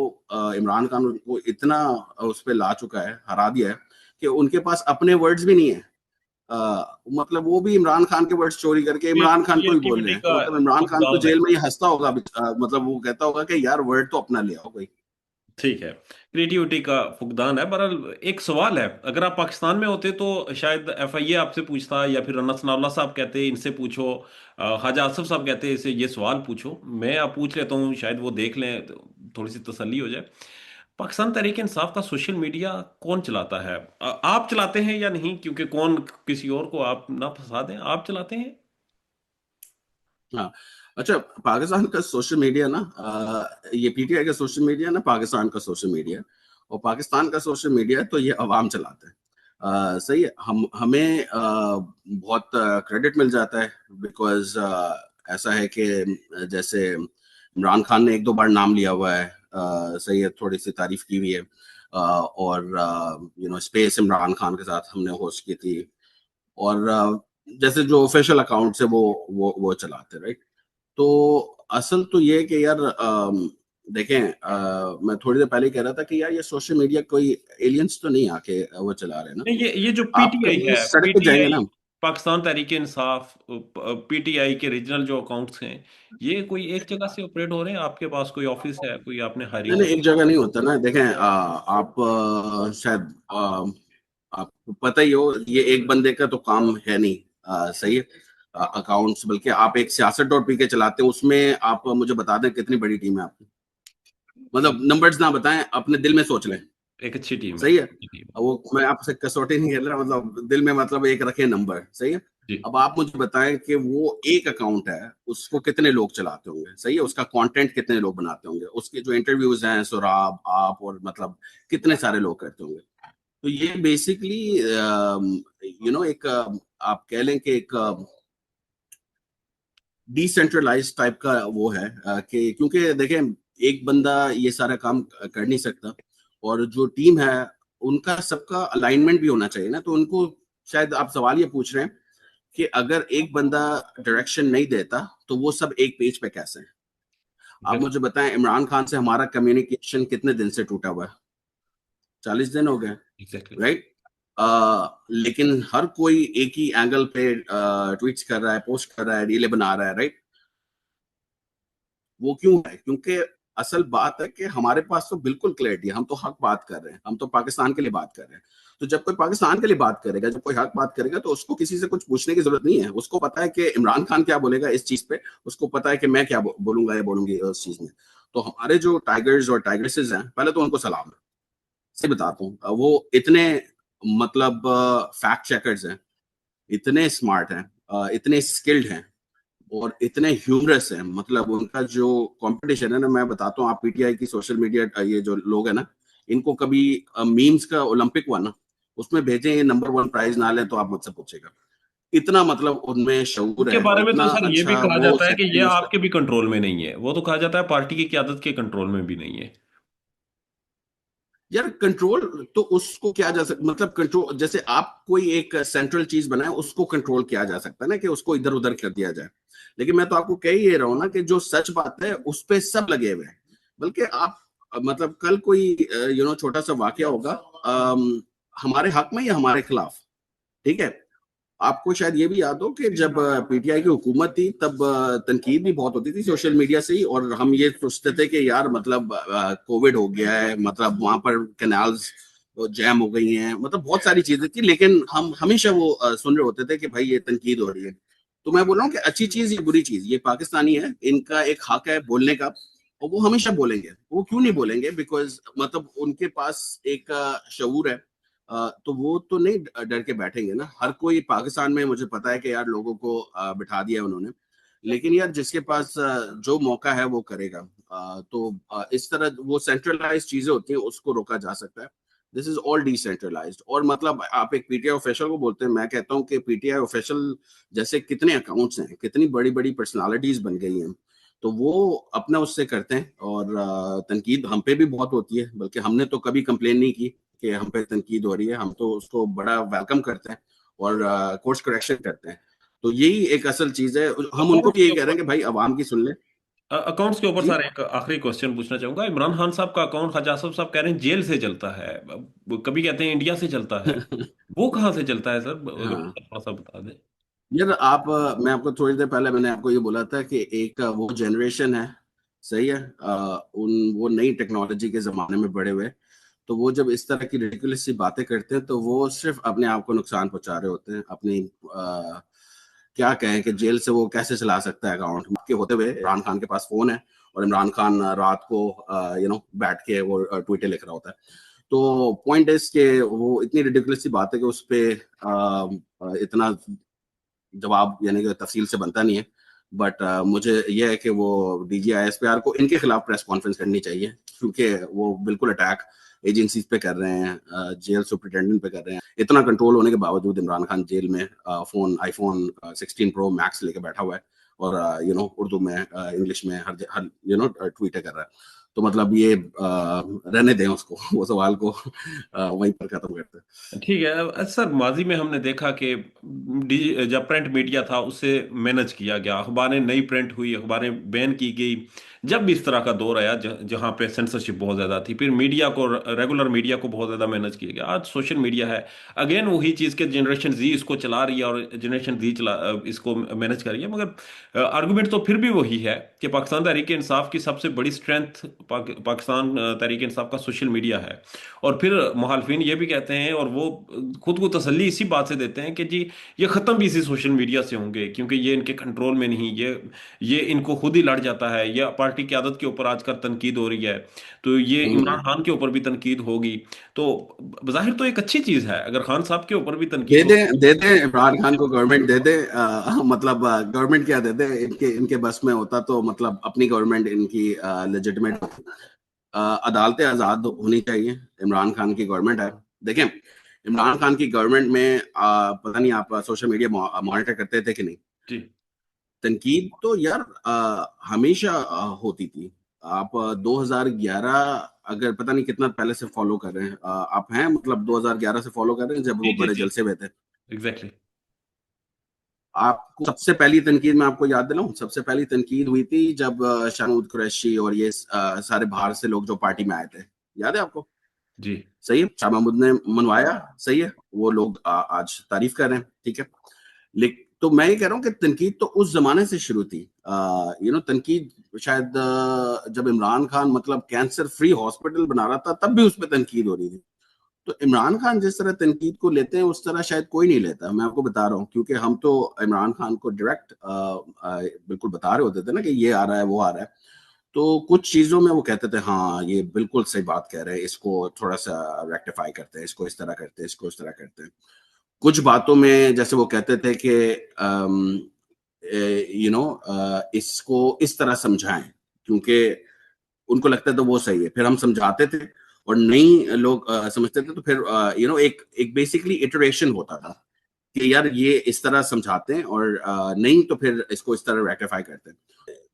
इमरान खान को इतना उस पर ला चुका है, हरा दिया है कि उनके पास अपने वर्ड्स भी नहीं है। मतलब वो भी इमरान खान के वर्ड्स चोरी करके इमरान खान को ही बोल रहे क्रिएटिविटी हैं। का तो मतलब इमरान खान तो फुकदान है। जेल में ही हंसता होगा, मतलब वो कहता होगा कि यार वर्ड तो अपना ले आओ कोई। ठीक है, क्रिएटिविटी का फुकदान है। बहरहाल एक सवाल है, अगर आप पाकिस्तान में होते तो शायद एफआईए आपसे पूछता, या फिर रना सनाउल्लाह साहब कहते इनसे पूछो, ख्वाजा आसिफ साहब कहते इसे ये सवाल पूछो। मैं आप पूछ लेता हूँ, शायद वो देख लें तो थोड़ी सी तसल्ली हो जाए। पाकिस्तान तहरीक इंसाफ का सोशल मीडिया कौन चलाता है? आप चलाते हैं या नहीं? क्योंकि कौन किसी और को आप ना फंसा दें, आप चलाते हैं? हाँ, अच्छा पाकिस्तान का सोशल मीडिया ना, ये पीटीआई का सोशल मीडिया ना, पाकिस्तान का सोशल मीडिया, और पाकिस्तान का सोशल मीडिया तो ये अवाम चलाते हैं। सही है, हम हमें बहुत क्रेडिट मिल जाता है, बिकॉज ऐसा है कि जैसे इमरान खान ने एक दो बार नाम लिया हुआ है, सही है, थोड़ी सी तारीफ की हुई है। और स्पेस इमरान खान के साथ हमने होस्ट की थी, और जैसे जो ऑफिशियल अकाउंट्स है वो चलाते, राइट। तो असल तो ये है कि यार देखें, मैं थोड़ी देर पहले कह रहा था कि यार ये सोशल मीडिया कोई एलियंस तो नहीं आके वो चला रहे ना। नहीं, ये जो आप पीटीआई कभी है, सड़क पे जाएंगे पीटीआई ना। पाकिस्तान तहरीक इंसाफ, पीटीआई के रीजनल जो अकाउंट्स हैं, ये कोई एक जगह से ऑपरेट हो रहे हैं? आपके पास कोई ऑफिस है, कोई आपने नहीं हायरिंग नहीं, की? एक जगह नहीं होता ना। देखें, आप शायद आपको पता ही हो, ये एक बंदे का तो काम है नहीं, सही है, अकाउंट्स। बल्कि आप एक सियासत डॉट पी के चलाते हैं, उसमें आप मुझे बता दें कितनी बड़ी टीम है आपकी। मतलब नंबर्स ना बताएं, अपने दिल में सोच लें। एक अच्छी टीम है, सही है। अच्छी टीम है। अब वो मैं आपसे कसौटी नहीं खेल रहा, मतलब दिल में, मतलब एक रखे नंबर, सही है। जी। अब आप मुझे बताएं कि वो एक अकाउंट है, उसको कितने लोग चलाते होंगे, सही है, उसका कंटेंट कितने लोग बनाते होंगे, उसके जो इंटरव्यूज हैं सुराब आप और मतलब कितने सारे लोग करते होंगे। तो ये बेसिकली एक आप कह लें कि एक डिसेंट्रलाइज टाइप का वो है, कि क्योंकि देखें, एक बंदा ये सारा काम कर नहीं सकता, और जो टीम है उनका सबका अलाइनमेंट भी होना चाहिए ना। तो उनको, शायद आप सवाल ये पूछ रहे हैं कि अगर एक बंदा डायरेक्शन नहीं देता तो वो सब एक पेज पे कैसे हैं। आप मुझे बताएं, इमरान खान से हमारा कम्युनिकेशन कितने दिन से टूटा हुआ है? 40 दिन हो गए, एग्जैक्टली। राइट। लेकिन हर कोई एक ही एंगल पे ट्वीट्स कर रहा है, पोस्ट कर रहा है, रीले बना रहा है, राइट। वो क्यों है? क्योंकि असल बात है कि हमारे पास तो बिल्कुल क्लैरिटी है, हम तो हक बात कर रहे हैं, हम तो पाकिस्तान के लिए बात कर रहे हैं। तो जब कोई पाकिस्तान के लिए बात करेगा, जब कोई हक बात करेगा, तो उसको किसी से कुछ पूछने की जरूरत नहीं है। उसको पता है कि इमरान खान क्या बोलेगा इस चीज पे, उसको पता है कि मैं क्या बोलूंगा या बोलूंगी उस चीज में। तो हमारे जो टाइगर्स और टाइग्रेसेस हैं, पहले तो उनको सलाम है, सही बताता हूँ। वो इतने मतलब फैक्ट चेकर्स हैं, इतने स्मार्ट हैं, इतने स्किल्ड हैं, और इतने ह्यूमरस हैं। मतलब उनका जो कंपटीशन है ना, मैं बताता हूँ, आप पीटीआई की सोशल मीडिया ये जो लोग है ना, इनको कभी मीम्स का ओलंपिक हुआ ना, उसमें भेजें, ये नंबर 1 प्राइज ना लें तो आप मुझसे पूछेगा। इतना मतलब उनमें शऊर उनके है, बारे में इतना तो सर ये भी अच्छा कहा वो जाता है कि सेक्टर ये यूज आपके करते भी कंट्रोल में नहीं है। वो तो कहा जाता है पार्टी की क्यादत के कंट्रोल में भी नहीं है। यार। कंट्रोल तो उसको किया जा सकता, मतलब कंट्रोल, जैसे आप कोई एक सेंट्रल चीज बनाए, उसको कंट्रोल किया जा सकता है ना, कि उसको इधर उधर कर दिया जाए। लेकिन मैं तो आपको कह ही रहा हूं ना कि जो सच बात है उस पे सब लगे हुए हैं। बल्कि आप मतलब कल कोई छोटा सा वाकया होगा, हमारे हक में या हमारे खिलाफ, ठीक है। आपको शायद ये भी याद हो कि जब पीटीआई की हुकूमत थी, तब तनकीद भी बहुत होती थी सोशल मीडिया से ही, और हम ये सोचते थे कि यार मतलब कोविड हो गया है, मतलब वहां पर कैनाल्स जैम हो गई हैं, मतलब बहुत सारी चीजें थी। लेकिन हम हमेशा वो सुन रहे होते थे कि भाई ये तनकीद हो रही है। तो मैं बोल रहा हूँ कि अच्छी चीज या बुरी चीज, ये पाकिस्तानी है, इनका एक हक है बोलने का, और वो हमेशा बोलेंगे। वो क्यों नहीं बोलेंगे? बिकॉज मतलब उनके पास एक शऊर है। तो वो तो नहीं डर के बैठेंगे ना। हर कोई पाकिस्तान में, मुझे पता है कि यार लोगों को बिठा दिया है उन्होंने, लेकिन यार जिसके पास जो मौका है वो करेगा। तो इस तरह वो सेंट्रलाइज चीजें होती हैं, उसको रोका जा सकता है। This is all decentralised. और मतलब आप एक पीटीआई ऑफिशियल को बोलते हैं, मैं कहता हूँ कि पीटीआई ऑफिशियल जैसे कितने अकाउंट्स हैं, कितनी बड़ी बड़ी पर्सनालिटीज बन गई हैं, तो वो अपना उससे करते हैं। और तनकीद हम पे भी बहुत होती है, बल्कि हमने तो कभी कंप्लेन नहीं की कि हम पे तनकीद हो रही है। हम तो उसको बड़ा वेलकम करते हैं और कोर्स करेक्शन करते हैं। तो यही एक असल चीज है। हम उनको अकाउंट्स भी के यही कह रहे ऊपर हैं कि भाई अवाम की सुन ले। अकाउंट्स के ऊपर जी। सर एक आखिरी क्वेश्चन पूछना चाहूंगा। इमरान खान साहब का अकाउंट ख्वाजा आसिफ साहब कह रहे हैं जेल से चलता है, वो कभी कहते हैं इंडिया से चलता है। वो कहाँ से चलता है सर, अगर हाँ थोड़ा सा बता दें। यार, आप मैं आपको थोड़ी देर पहले मैंने आपको ये बोला था कि एक वो जनरेशन है, सही है, वो नई टेक्नोलॉजी के जमाने में बड़े हुए। तो वो जब इस तरह की रिडिकुलस सी बातें करते हैं, तो वो सिर्फ अपने आप को नुकसान पहुंचा रहे होते हैं। अपनी क्या कहें कि जेल से वो कैसे चला सकता है अकाउंट के होते हुए? इमरान खान के पास फोन है, और इमरान खान रात को बैठ के वो ट्वीटें लिख रहा होता है। तो पॉइंट इज के वो इतनी रिडिकुलस सी बात है कि उस पे इतना जवाब यानी कि तफसील से बनता नहीं है। बट मुझे यह है कि वो डीजीआईएसपीआर को इनके खिलाफ प्रेस कॉन्फ्रेंस करनी चाहिए, क्योंकि वो बिल्कुल अटैक एजेंसीज पे कर रहे हैं, जेल सुप्रिटेंडेंट पे कर रहे हैं। इतना कंट्रोल होने के बावजूद इमरान खान जेल में फोन आईफोन 16 प्रो मैक्स लेके बैठा हुआ है, और उर्दू में इंग्लिश में हर ट्वीट कर रहा है। तो मतलब ये रहने दें उसको, वो सवाल को वहीं पर खत्म करते हैं। ठीक है। सर माजी में हमने देखा कि जब प्रिंट मीडिया था उसे मैनेज किया गया, अखबारें नई प्रिंट हुई, अखबारें बैन की गई। जब भी इस तरह का दौर आया जहां पे सेंसरशिप बहुत ज्यादा थी, फिर मीडिया को, रेगुलर मीडिया को बहुत ज्यादा मैनेज किया गया। आज सोशल मीडिया है, अगेन वही चीज के जनरेशन जी इसको चला रही है और जनरेशन जी इसको मैनेज कर रही है। मगर आर्गुमेंट तो फिर भी वही है कि पाकिस्तान तहरीक इंसाफ की सबसे बड़ी स्ट्रेंथ पाकिस्तान तहरीक इंसाफ का सोशल मीडिया है। और फिर मुखालफिन ये भी कहते हैं, और वो खुद को तसल्ली इसी बात से देते हैं कि जी ये ख़त्म भी इसी सोशल मीडिया से होंगे, क्योंकि ये इनके कंट्रोल में नहीं, ये इनको खुद ही लड़ जाता है। ये पार्टी की आदत के ऊपर आजकल तनकीद हो रही है, तो ये इमरान हम्म। खान के ऊपर भी तनकीद होगी। तो बज़ाहिर तो एक अच्छी चीज़ है अगर खान साहब के ऊपर भी दे तनकीद हो। दें, दे दें इमरान खान को गवर्नमेंट दे दे, मतलब गवर्नमेंट क्या दे दे, इनके इनके बस में होता तो मतलब अपनी गवर्नमेंट इनकी लेजिटिमेट, अदालतें आजाद होनी चाहिए। इमरान खान की गवर्नमेंट है, देखें इमरान खान की गवर्नमेंट में पता नहीं आप सोशल मीडिया मॉनिटर करते थे कि नहीं। जी तनकीद तो यार हमेशा होती थी। आप 2011, अगर पता नहीं कितना पहले से फॉलो कर रहे हैं, आप हैं मतलब 2011 से फॉलो कर रहे हैं जब जी वो जी बड़े जी। जलसे हुए थे। एग्जैक्टली। आपको सबसे पहली तनकीद मैं आपको याद दिलाऊं, सबसे पहली तनकीद हुई थी जब शाहनूज कुरैशी और ये सारे बाहर से लोग जो पार्टी में आए थे, याद है आपको? जी सही है, शाह महमूद ने मनवाया, सही है, वो लोग आज तारीफ कर रहे हैं, ठीक है। लेकिन तो मैं ये कह रहा हूँ कि तनकीद तो उस जमाने से शुरू थी। तनकीद शायद जब इमरान खान मतलब कैंसर फ्री हॉस्पिटल बना रहा था तब भी उस पर तनकीद हो रही थी। तो इमरान खान जिस तरह तनकीद को लेते हैं उस तरह शायद कोई नहीं लेता, मैं आपको बता रहा हूँ, क्योंकि हम तो इमरान खान को डायरेक्ट बिल्कुल बता रहे होते थे ना कि ये आ रहा है वो आ रहा है। तो कुछ चीजों में वो कहते थे हाँ ये बिल्कुल सही बात कह रहे हैं, इसको थोड़ा सा रेक्टिफाई करते हैं, इसको इस तरह करते हैं, इसको इस तरह करते हैं। कुछ बातों में जैसे वो कहते थे कि इसको इस तरह समझाएं, क्योंकि उनको लगता था वो सही है, फिर हम समझाते थे और नहीं लोग समझते थे, तो फिर एक एक बेसिकली इटरेशन होता था कि यार ये इस तरह समझाते हैं और नहीं तो फिर इसको इस तरह रेक्टिफाई करते हैं।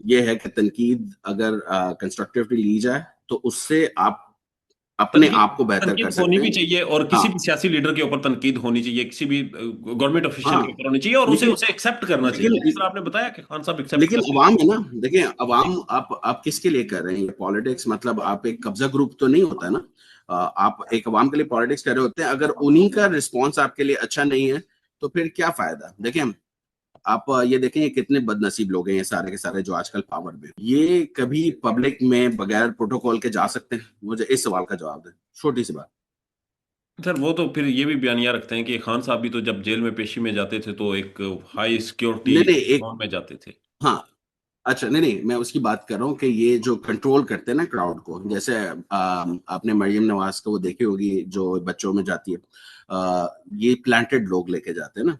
ये है कि तनकीद अगर कंस्ट्रक्टिवली ली जाए तो उससे आप अपने तनकीद आप को बेहतर कर तनकीद होनी सकते भी हैं। चाहिए, और हाँ किसी भी सियासी लीडर के ऊपर तनकीद होनी चाहिए, किसी भी गवर्नमेंट ऑफिशियल के हाँ। ऊपर होनी चाहिए, और उसे लेकिन उसे एक्सेप्ट करना चाहिए, लेकिन जिस तरह आपने बताया कि खान साहब एक्सेप्ट लेकिन करते हैं। अवाम है ना, देखिए अवाम, आप किसके लिए कर रहे हैं ये पॉलिटिक्स, मतलब आप एक कब्जा ग्रुप तो नहीं होता है ना। आप एक अवाम के लिए पॉलिटिक्स कर रहे होते हैं, अगर उन्हीं का रिस्पॉन्स आपके लिए अच्छा नहीं है तो फिर क्या फायदा। देखिए आप ये देखें ये कितने बदनसीब लोग हैं ये सारे के सारे जो आजकल पावर में, ये कभी पब्लिक में बगैर प्रोटोकॉल के जा सकते हैं? मुझे इस सवाल का जवाब दें, छोटी सी बात। सर वो तो फिर ये भी बयानियां रखते हैं कि खान साहब भी तो जब जेल में पेशी में जाते थे तो एक हाई सिक्योरिटी नहीं नहीं एक, में जाते थे। हाँ, अच्छा नहीं नहीं मैं उसकी बात कर रहा हूँ कि ये जो कंट्रोल करते हैं ना क्राउड को, जैसे आपने मरियम नवाज को वो देखी होगी जो बच्चों में जाती है, ये प्लांटेड लोग लेके जाते हैं ना,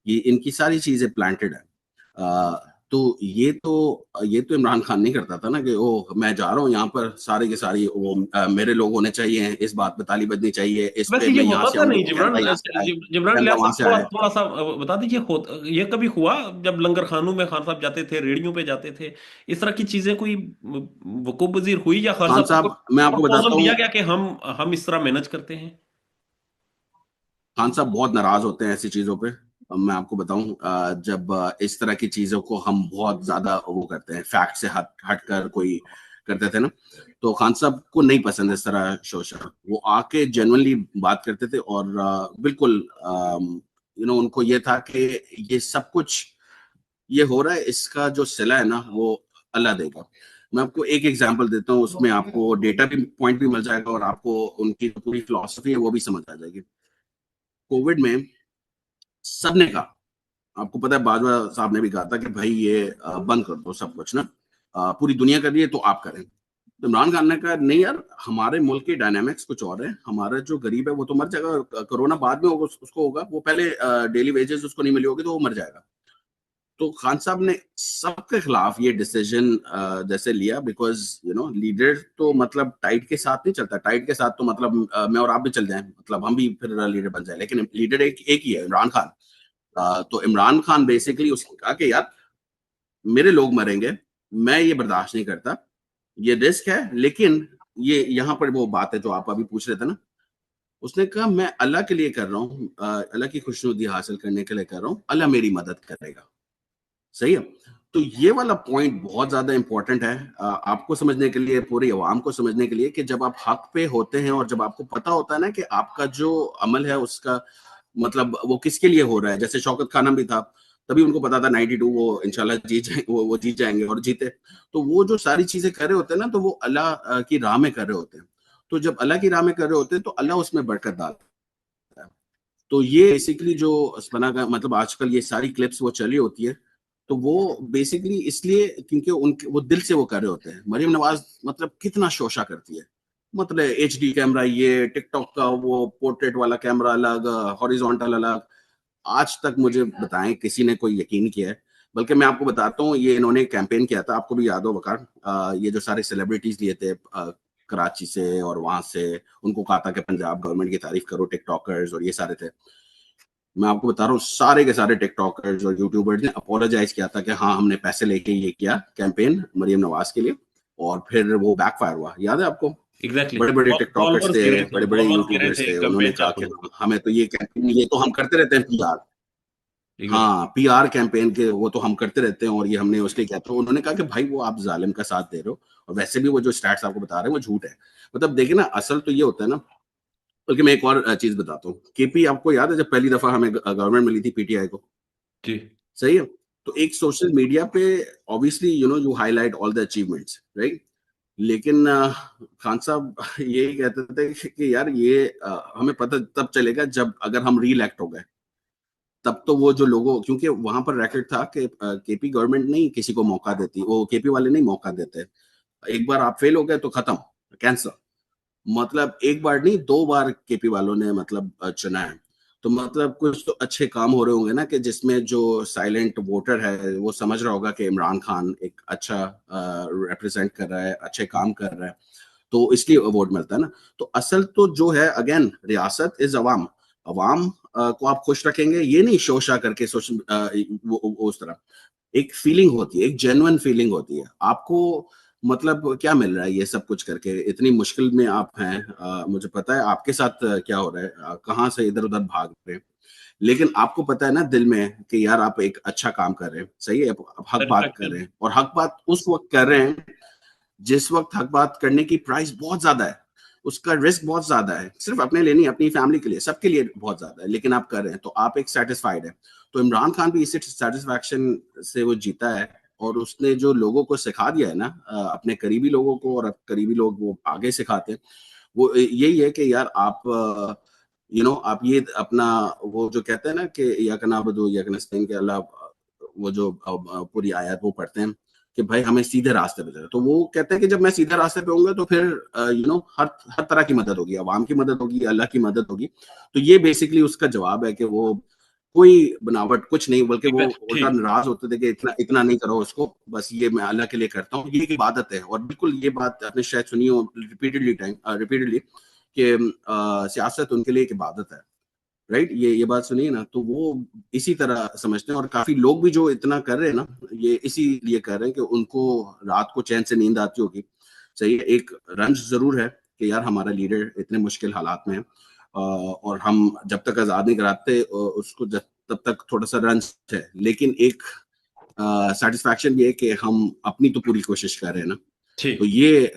ये इनकी सारी चीजें प्लांटेड है। तो ये तो इमरान खान नहीं करता था ना कि ओ मैं जा रहा हूँ यहाँ पर सारे के सारी वो मेरे लोग होने चाहिए, इस बात पे ताली बजनी चाहिए, इस पे वैसे ये मैं यहाँ होता से था आऊंगी नहीं तो जिब्रान, कैमरा यहाँ से आए, जिब्रान कैमरा लियास वहां साहब, से थोड़ा आए। थोड़ा सा बता दीजिए, ये कभी हुआ जब लंगर खानों में खान साहब जाते थे, रेडियो पे जाते थे, इस तरह की चीजें कोई वकूफ पजीर हुई, या खान खान साहब को साहब मैं आपको प्रपोजल बताता हूँ, दिया गया कि हम इस तरह मैनेज करते हैं? खान साहब बहुत नाराज होते हैं ऐसी चीजों पे। अब मैं आपको बताऊं जब इस तरह की चीजों को हम बहुत ज्यादा वो करते हैं, फैक्ट से हट हट कर कोई करते थे ना, तो खान साहब को नहीं पसंद इस तरह शोशा। वो आके जेनुअनली बात करते थे और बिल्कुल उनको ये था कि ये सब कुछ ये हो रहा है, इसका जो सिला है ना वो अल्लाह देगा। मैं आपको एक एग्जांपल देता हूँ, उसमें आपको डेटा भी पॉइंट भी मिल जाएगा और आपको उनकी जो पूरी फिलॉसफी है वो भी समझ आ जाएगी। कोविड में सबने कहा, आपको पता है बाजवा साहब ने भी कहा था कि भाई ये बंद कर दो सब कुछ ना, पूरी दुनिया कर रही है तो आप करें। तो इमरान खान ने कहा नहीं यार, हमारे मुल्क की डायनामिक्स कुछ और है, हमारा जो गरीब है वो तो मर जाएगा, कोरोना बाद में होगा, उसको होगा, वो पहले डेली वेजेस उसको नहीं मिली होगी तो वो मर जाएगा। तो खान साहब ने सबके खिलाफ ये डिसीजन जैसे लिया, बिकॉज लीडर तो मतलब टाइट के साथ नहीं चलता, टाइट के साथ तो मतलब मैं और आप भी चल जाएं, मतलब हम भी फिर लीडर बन जाए, लेकिन लीडर एक एक ही है, इमरान खान। तो इमरान खान बेसिकली उसने कहा कि यार मेरे लोग मरेंगे, मैं ये बर्दाश्त नहीं करता, ये रिस्क है, लेकिन ये यहाँ पर वो बात है जो आप अभी पूछ रहे थे ना, उसने कहा मैं अल्लाह के लिए कर रहा हूँ, अल्लाह की खुशनुदी हासिल करने के लिए कर रहा हूँ, अल्लाह मेरी मदद करेगा। सही है। तो ये वाला पॉइंट बहुत ज्यादा इंपॉर्टेंट है आपको समझने के लिए, पूरी अवाम को समझने के लिए, कि जब आप हक पे होते हैं और जब आपको पता होता है ना कि आपका जो अमल है उसका मतलब वो किसके लिए हो रहा है। जैसे शौकत खानम भी था, तभी उनको पता था 92 वो इंशाल्लाह जीत जाएंगे, वो जीत जाएंगे और जीते। तो वो जो सारी चीजें कर रहे होते हैं ना, तो वो अल्लाह की राह में कर रहे होते हैं। तो जब अल्लाह की राह में कर रहे होते हैं तो अल्लाह उसमें बरकत डालता है। तो ये बेसिकली जो सपना का मतलब आजकल ये सारी क्लिप्स वो चली होती है, तो वो बेसिकली इसलिए क्योंकि उनके वो दिल से वो कर रहे होते हैं। मरियम नवाज मतलब कितना शोशा करती है, मतलब एचडी कैमरा, ये टिकटॉक का वो पोर्ट्रेट वाला कैमरा अलग, हॉरिजॉन्टल अलग। आज तक मुझे बताएं किसी ने कोई यकीन किया है? बल्कि मैं आपको बताता हूँ, ये इन्होंने कैंपेन किया था, आपको भी याद हो वकार, ये जो सारे सेलिब्रिटीज लिए थे कराची से और वहां से, उनको कहा था कि पंजाब गवर्नमेंट की तारीफ करो, टिकटॉकर्स और ये सारे थे। मैं आपको बता रहा हूँ सारे के सारे टिकटॉकर्स और यूट्यूबर्स ने अपोलोजाइज किया था कि हाँ हमने पैसे लेके ये किया कैंपेन मरियम नवाज के लिए, और फिर वो बैकफायर हुआ। याद है आपको? एग्जैक्टली। बड़े बड़े टिकटॉकर्स फॉलोअर्स थे, गिरे थे, बड़े बड़े फॉलोअर्स गिरे यूट्यूबर्स थे थे, उन्होंने कैंपेन कहा कि चालू। हाँ, हमें तो ये कैंपेन, ये तो हम करते रहते हैं पीआर। एग्जैक्टली। हाँ, पीआर कैंपेन के वो तो हम करते रहते हैं और ये हमने उसके किया। तो उन्होंने कहा कि भाई वो आप जालिम का साथ दे रहे हो, और वैसे भी वो जो स्टैट्स आपको बता रहे हैं वो झूठ है। मतलब देखिए ना, असल तो ये होता है ना। बल्कि मैं एक और चीज बताता हूँ, केपी आपको याद है जब पहली दफा हमें गवर्नमेंट मिली थी पीटीआई को? जी। सही है। तो एक सोशल मीडिया पे obviously you highlight all the achievements, right? लेकिन खान साहब यही कहते थे कि यार ये हमें पता तब चलेगा जब अगर हम री इलेक्ट हो गए, तब तो वो जो लोगों, क्योंकि वहां पर रैकेट था कि केपी गवर्नमेंट नहीं किसी को मौका देती, वो केपी वाले नहीं मौका देते। एक बार आप फेल हो गए तो खत्म, कैंसर। मतलब एक बार नहीं, दो बार केपी वालों ने मतलब चुना है। तो मतलब कुछ तो अच्छे काम हो रहे होंगे ना, कि जिसमें जो साइलेंट वोटर है वो समझ रहा होगा कि इमरान खान एक अच्छा रिप्रेजेंट कर रहा है, अच्छे काम कर रहा है, तो इसलिए वोट मिलता है ना। तो असल तो जो है, अगेन, रियासत इज अवाम। अवाम को आप खुश रखेंगे, ये नहीं शोशा करके सोशल उस तरह। एक फीलिंग होती है, एक जेन्युइन फीलिंग होती है आपको। मतलब क्या मिल रहा है ये सब कुछ करके? इतनी मुश्किल में आप हैं, मुझे पता है आपके साथ क्या हो रहा है, कहाँ से इधर उधर भाग रहे हैं, लेकिन आपको पता है ना दिल में कि यार आप एक अच्छा काम कर रहे हैं। सही है, आप हक बात कर सेटिस्फेक्शन। रहे हैं, और हक बात उस वक्त कर रहे हैं जिस वक्त हक बात करने की प्राइस बहुत ज्यादा है, उसका रिस्क बहुत ज्यादा है, सिर्फ अपने लिए नहीं, अपनी फैमिली के लिए, सबके लिए बहुत ज्यादा है, लेकिन आप कर रहे हैं तो आप एक सेटिस्फाइड है। तो इमरान खान भी इसी सेटिस्फैक्शन से वो जीता है, और उसने जो लोगों को सिखा दिया है ना, अपने करीबी लोगों को, और करीबी लोग वो आगे सिखाते हैं, वो यही है कि यार आप आप ये अपना, वो जो कहते हैं ना कि या कनाबदो या कनस्तैन के अल्लाह, वो जो पूरी आयत वो पढ़ते हैं कि भाई हमें सीधे रास्ते पे चले। तो वो कहते हैं कि जब मैं सीधे रास्ते पे होऊंगा तो फिर हर हर तरह की मदद होगी, अवाम की मदद होगी, अल्लाह की मदद होगी। तो ये बेसिकली उसका जवाब है कि वो कोई बनावट कुछ नहीं, बल्कि वो उल्टा ठीक। नाराज होते थे कि इतना इतना नहीं करो उसको, बस ये मैं अल्लाह के लिए करता हूँ, ये एक इबादत है। और बिल्कुल ये बात आपने शायद सुनी हो रिपीटेडली कि सियासत उनके लिए एक इबादत है, राइट? ये बात सुनिए ना, तो वो इसी तरह समझते हैं। और काफी लोग भी जो इतना कर रहे हैं ना, ये इसीलिए कर रहे हैं कि उनको रात को चैन से नींद आती होगी। सही है, एक रंज जरूर है कि यार हमारा लीडर इतने मुश्किल हालात में है, और हम जब तक आजाद नहीं कराते उसको, जब तब तक थोड़ा सा रंज है, लेकिन एक सेटिस्फैक्शन भी है कि हम अपनी तो पूरी कोशिश कर रहे हैं ना। तो ठीक।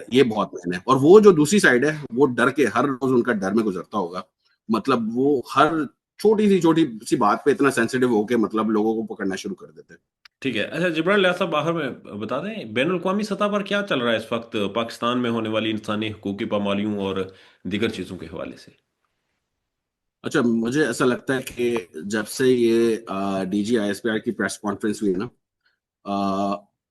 ये बहुत मैंने, और वो जो दूसरी साइड है वो डर के, हर रोज उनका डर में गुजरता होगा। मतलब वो हर छोटी सी बात पे इतना सेंसिटिव होके मतलब लोगों को पकड़ना शुरू कर देते हैं। ठीक है। अच्छा जिब्रान लियास साहब, बाहर में बता दें बैनुल अक़वामी सतह पर क्या चल रहा है इस वक्त पाकिस्तान में होने वाली इंसानी हकूक की पामालियों और दीगर चीज़ों के हवाले से? अच्छा, मुझे ऐसा लगता है कि जब से ये डीजी आईएसपीआर की प्रेस कॉन्फ्रेंस हुई है ना,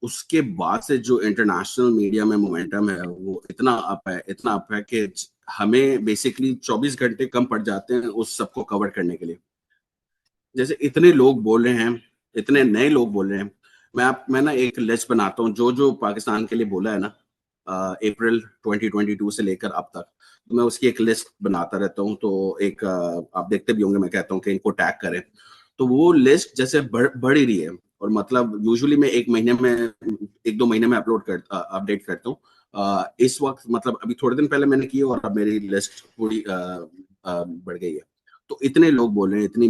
उसके बाद से जो इंटरनेशनल मीडिया में मोमेंटम है वो इतना अप है, इतना अप है कि हमें बेसिकली 24 घंटे कम पड़ जाते हैं उस सबको कवर करने के लिए। जैसे इतने लोग बोल रहे हैं, इतने नए लोग बोल रहे हैं। मैं ना एक लिस्ट बनाता हूँ जो जो पाकिस्तान के लिए बोला है ना, अप्रैल 2022 से लेकर अब तक, तो मैं उसकी एक लिस्ट बनाता रहता हूँ। तो एक आप देखते भी होंगे, मैं कहता हूँ कि इनको टैग करें। तो वो लिस्ट जैसे बढ़ ही रही है, और मतलब यूजुअली मैं एक महीने में, एक दो महीने में अपडेट करता हूँ। इस वक्त मतलब अभी थोड़े दिन पहले मैंने की और अब मेरी लिस्ट पूरी बढ़ गई है। तो इतने लोग बोल रहे हैं, इतनी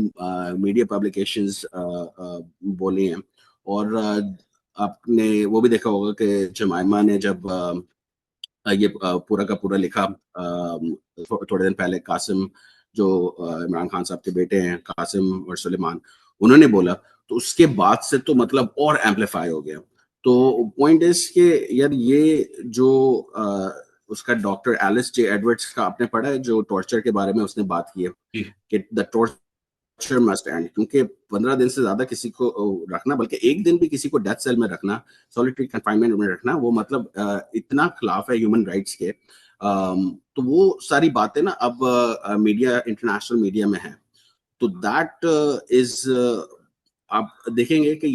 मीडिया पब्लिकेशंस बोली हैं। और आपने वो भी देखा होगा कि जमाइमा ने जब ये पूरा का पूरा लिखा थोड़े दिन पहले, कासिम जो इमरान खान साहब के बेटे हैं, कासिम और सुलेमान, उन्होंने बोला, तो उसके बाद से तो मतलब और एम्पलीफाई हो गया। तो पॉइंट इज कि यार ये जो उसका डॉक्टर एलिस जे एडवर्ड्स का आपने पढ़ा है, जो टॉर्चर के बारे में उसने बात की है जी कि द टॉर्चर मस्ट एंड, क्योंकि 15 दिन से ज्यादा किसी को रखना, बल्कि एक दिन भी किसी को डेथ सेल में रखना, सॉलिटरी कंफाइनमेंट में रखना, वो मतलब इतना खिलाफ है ह्यूमन राइट्स के। तो वो सारी बातें ना अब मीडिया, इंटरनेशनल मीडिया में है। तो दैट इज, आप देखेंगे कि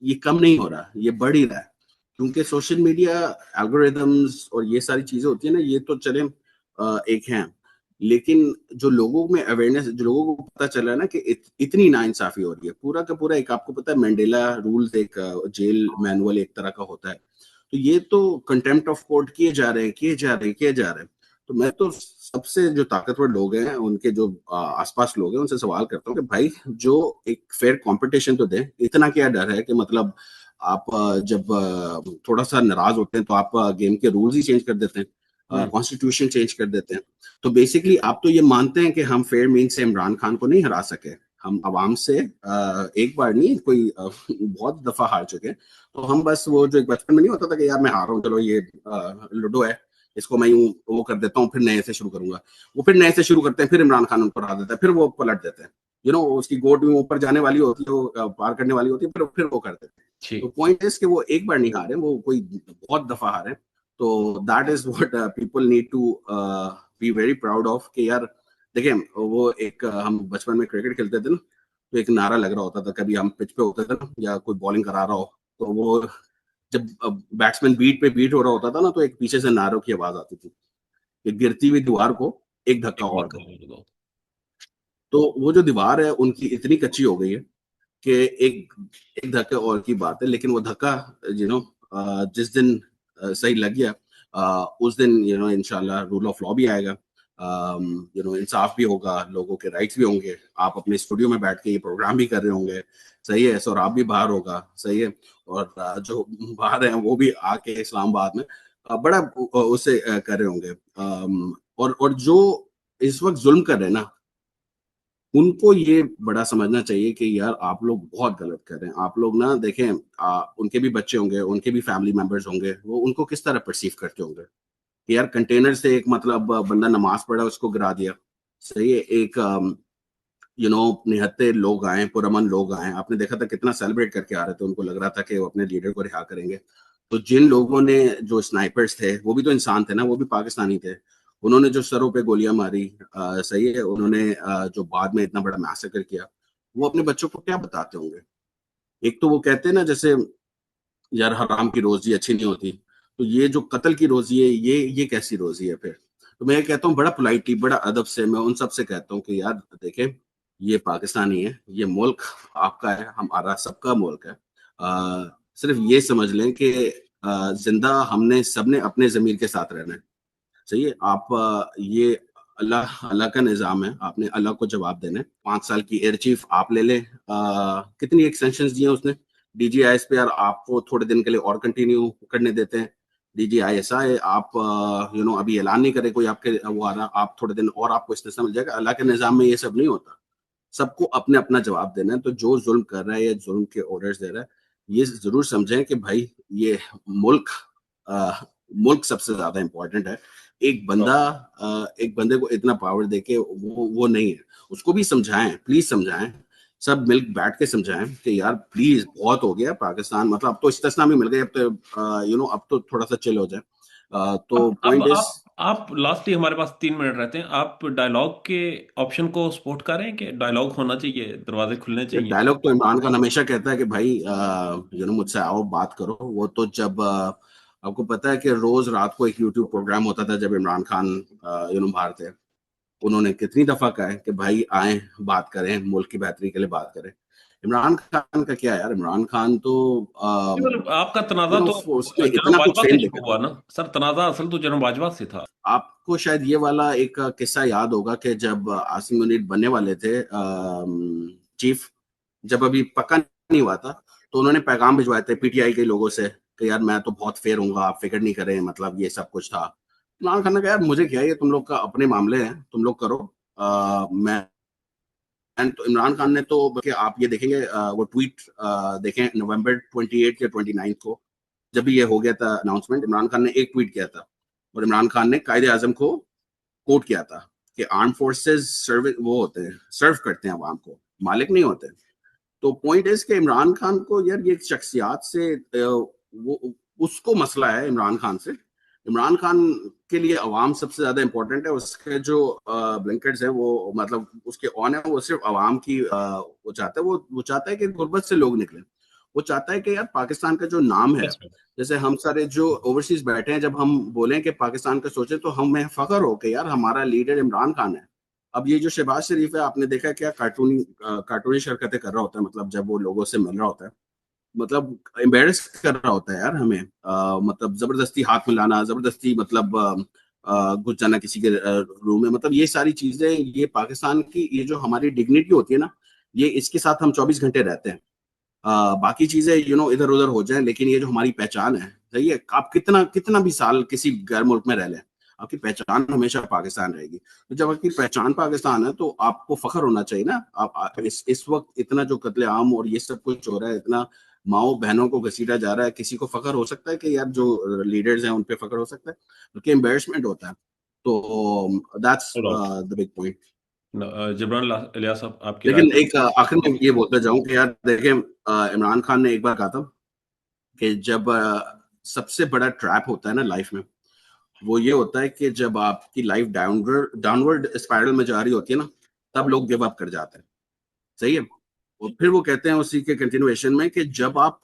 ये कम नहीं हो रहा, ये बढ़ ही रहा है, क्योंकि सोशल मीडिया एल्गोरिदम्स और ये सारी चीजें होती है ना, ये तो चले एक हैं, लेकिन जो लोगों में अवेयरनेस, जो लोगों को पता चला है ना कि इतनी नाइंसाफी हो रही है, पूरा का पूरा एक, आपको पता है मैंडेला रूल्स, एक जेल मैनुअल एक तरह का होता है, तो ये तो कंटेम्प्ट ऑफ कोर्ट किए जा रहे हैं, किए जा रहे हैं, किए जा रहे हैं। तो मैं तो सबसे जो ताकतवर लोग हैं, उनके जो आसपास लोग हैं, उनसे सवाल करता हूँ कि भाई जो एक फेयर कंपटीशन तो दें, इतना क्या डर है कि मतलब आप जब थोड़ा सा नाराज होते हैं तो आप गेम के रूल्स ही चेंज कर देते हैं, कॉन्स्टिट्यूशन चेंज कर देते हैं। तो बेसिकली आप तो ये मानते हैं कि हम फेयर मीन से इमरान खान को नहीं हरा सके, हम आवाम से एक बार नहीं, कोई बहुत दफा हार चुके हैं। तो हम बस वो जो एक बचपन में नहीं होता था कि यार मैं हार रहा हूँ, चलो ये लूडो है, इसको मैं यूं वो कर देता हूँ, फिर नए से शुरू करूंगा। वो फिर नए से शुरू करते हैं, फिर इमरान खान उनको हरा देता है, फिर वो पलट देते हैं, उसकी गोट भी ऊपर जाने वाली होती है, वो पार करने वाली होती है, फिर वो कर देते हैं। तो जी पॉइंट इज कि वो एक बार नहीं हारे, वो कोई बहुत दफा हारे। तो that is what people need to be very proud of, कि यार देखिए, वो एक हम बचपन में क्रिकेट खेलते थे ना, तो एक नारा लग रहा होता था, कभी हम पिच पे होते थे ना, या कोई बॉलिंग करा रहा हो, तो वो जब बैट्समैन बीट पे बीट हो रहा होता था ना, तो एक पीछे से नारों की आवाज आती थी कि गिरती हुई दीवार को एक धक्का एक और बात दो। और दो। तो वो जो दीवार है उनकी इतनी कच्ची हो गई है कि एक एक धक्के और की बात है, लेकिन वो धक्का जिस दिन सही लग गया, उस दिन इंशाल्लाह रूल ऑफ लॉ भी आएगा, इंसाफ भी होगा, लोगों के राइट्स भी होंगे, आप अपने स्टूडियो में बैठ के ये प्रोग्राम भी कर रहे होंगे, सही है, सौराब भी बाहर होगा, सही है, और जो बाहर हैं वो भी आके इस्लामाबाद में बड़ा उसे कर रहे होंगे, और जो इस वक्त जुल्म कर रहे हैं ना, उनको ये बड़ा समझना चाहिए कि यार आप लोग बहुत गलत कर रहे हैं। आप लोग ना देखें, उनके भी बच्चे होंगे, उनके भी फैमिली मेंबर्स होंगे, वो उनको किस तरह परसीव करते होंगे कि यार कंटेनर से एक मतलब बंदा नमाज पढ़ा, उसको गिरा दिया, सही है, एक निहत्थे लोग आए, पुरअमन लोग आए, आपने देखा था कितना सेलिब्रेट करके आ रहे थे, उनको लग रहा था कि वो अपने लीडर को रिहा करेंगे। तो जिन लोगों ने, जो स्नाइपर्स थे, वो भी तो इंसान थे ना, वो भी पाकिस्तानी थे, उन्होंने जो सरों पे गोलियां मारी, सही है, उन्होंने जो बाद में इतना बड़ा मैसेकर किया, वो अपने बच्चों को क्या बताते होंगे? एक तो वो कहते हैं ना, जैसे यार हराम की रोजी अच्छी नहीं होती, तो ये जो कत्ल की रोजी है, ये कैसी रोजी है फिर? तो मैं कहता हूँ बड़ा पोलाइटली, बड़ा अदब से मैं उन सब से कहता हूँ कि यार देखें, ये पाकिस्तानी है, ये मुल्क आपका है, हमारा सबका मुल्क है। सिर्फ ये समझ लें कि जिंदा हमने सबने अपने जमीर के साथ रहना है, सही है। आप ये अल्लाह अल्लाह का निज़ाम है, आपने अल्लाह को जवाब देना है। 5 साल की एयर चीफ आप ले लें, कितनी एक्सटेंशन दिए उसने, DGISPR आपको थोड़े दिन के लिए और कंटिन्यू करने देते हैं, DGISI आप अभी ऐलान नहीं करे कोई आपके वो आ रहा, आप थोड़े दिन और आपको इस्तेमाल मिल जाएगा। अल्लाह के निज़ाम में ये सब नहीं होता, सबको अपने अपना जवाब देना है। तो जो जुल्म कर रहा है या जुल्म के ऑर्डर्स दे रहा है, ये जरूर समझें कि भाई ये मुल्क अ, मुल्क सबसे ज्यादा इंपॉर्टेंट है। एक बंदे को इतना पावर देके वो नहीं है, उसको भी समझाएं, प्लीज समझाएं, सब मिल बैठ के समझाएं कि यार प्लीज बहुत हो गया पाकिस्तान, मतलब अब तो इस्तेस्ना भी मिल गई, अब तो अब तो थोड़ा सा चिल हो जाए। तो अब अब पॉइंट इज, आप लास्टली, हमारे पास 3 मिनट रहते हैं, आप डायलॉग के ऑप्शन को सपोर्ट कर रहे हैं कि डायलॉग होना चाहिए, दरवाजे खुलने ये चाहिए? डायलॉग तो इमरान खान हमेशा कहता है कि भाई मुझसे आओ बात करो। वो तो जब आपको पता है कि रोज रात को एक यूट्यूब प्रोग्राम होता था जब इमरान खान बाहर थे, उन्होंने कितनी दफा कहा है कि भाई आए बात करें, मुल्क की बेहतरी के लिए बात करें। इमरान खान का क्या यार, इमरान खान तो मतलब आपका तनाजा तो उसमें जनरल इतना कुछ बाजवा से फेम शुरू देखा। हुआ ना सर, तनाजा असल तो जनरल बाजवा से था। आपको शायद ये वाला एक किस्सा याद होगा कि जब आसिम मुनीर बनने वाले थे चीफ, जब अभी पक्का नहीं हुआ था, तो उन्होंने पैगाम भिजवाए थे पीटीआई के लोगों से कि यार मैं तो बहुत फेयर हूँ, आप फिक्र नहीं करें, मतलब ये सब कुछ था। इमरान खान ने कहा यार मुझे क्या है, ये तुम लोग का अपने मामले हैं, तुम लोग करो, मैं। एंड तो इमरान खान ने तो बल्कि आप ये देखेंगे वो ट्वीट देखें नवंबर 28 या 29 को, जब भी ये हो गया था अनाउंसमेंट, इमरान खान ने एक ट्वीट किया था और इमरान खान ने कायदे आजम को कोट किया था कि आर्म फोर्सेस सर्विस वो होते हैं, सर्व करते हैं आवाम को, मालिक नहीं होते। तो पॉइंट इज कि इमरान खान को यार ये शख्सियात से वो उसको मसला है इमरान खान से। इमरान खान के लिए अवाम सबसे ज्यादा इंपॉर्टेंट है, उसके जो ब्लिंकेट्स हैं वो मतलब उसके ऑन है, वो सिर्फ अवाम की वो चाहता है, वो चाहता है कि गुर्बत से लोग निकले। वो चाहता है कि यार पाकिस्तान का जो नाम है, जैसे हम सारे जो ओवरसीज बैठे हैं, जब हम बोलें कि पाकिस्तान का सोचे तो हमें फख्र हो कि यार हमारा लीडर इमरान खान है। अब ये जो शहबाज शरीफ है, आपने देखा क्या कार्टूनी शरकतें कर रहा होता है, मतलब जब वो लोगों से मिल रहा होता है, मतलब एम्बेरस कर रहा होता है यार हमें, मतलब जबरदस्ती हाथ मिलाना, जबरदस्ती मतलब घुस जाना किसी के रूम में, मतलब ये सारी चीजें, ये पाकिस्तान की ये जो हमारी डिग्निटी होती है ना, ये इसके साथ हम 24 घंटे रहते हैं। बाकी चीजें इधर उधर हो जाए, लेकिन ये जो हमारी पहचान है, सही है, आप कितना कितना भी साल किसी गैर मुल्क में रह लें, आपकी पहचान हमेशा पाकिस्तान रहेगी। तो जब आपकी पहचान पाकिस्तान है तो आपको फख्र होना चाहिए ना। इस वक्त इतना जो कत्लेआम और ये सब कुछ हो रहा है, इतना माओ बहनों को घसीटा जा रहा है, किसी को फख्र हो सकता है कि यार जो लीडर्स हैं उन पे फख्र हो सकता है, क्योंकि एम्बेरसमेंट होता है। तो that's the big point. Jibran Ilyas साहब, आपकी राय। लेकिन एक आखिर में ये बोलता जाऊं कि यार देखें, इमरान खान ने एक बार कहा था कि जब सबसे बड़ा ट्रैप होता है ना लाइफ में, वो ये होता है कि जब आपकी लाइफ डाउनवर्ड डाउनवर्ड स्पाइरल में जा रही होती है ना, तब लोग गिव अप कर जाते हैं। सही है। और फिर वो कहते हैं उसी के कंटिन्यूएशन में कि जब आप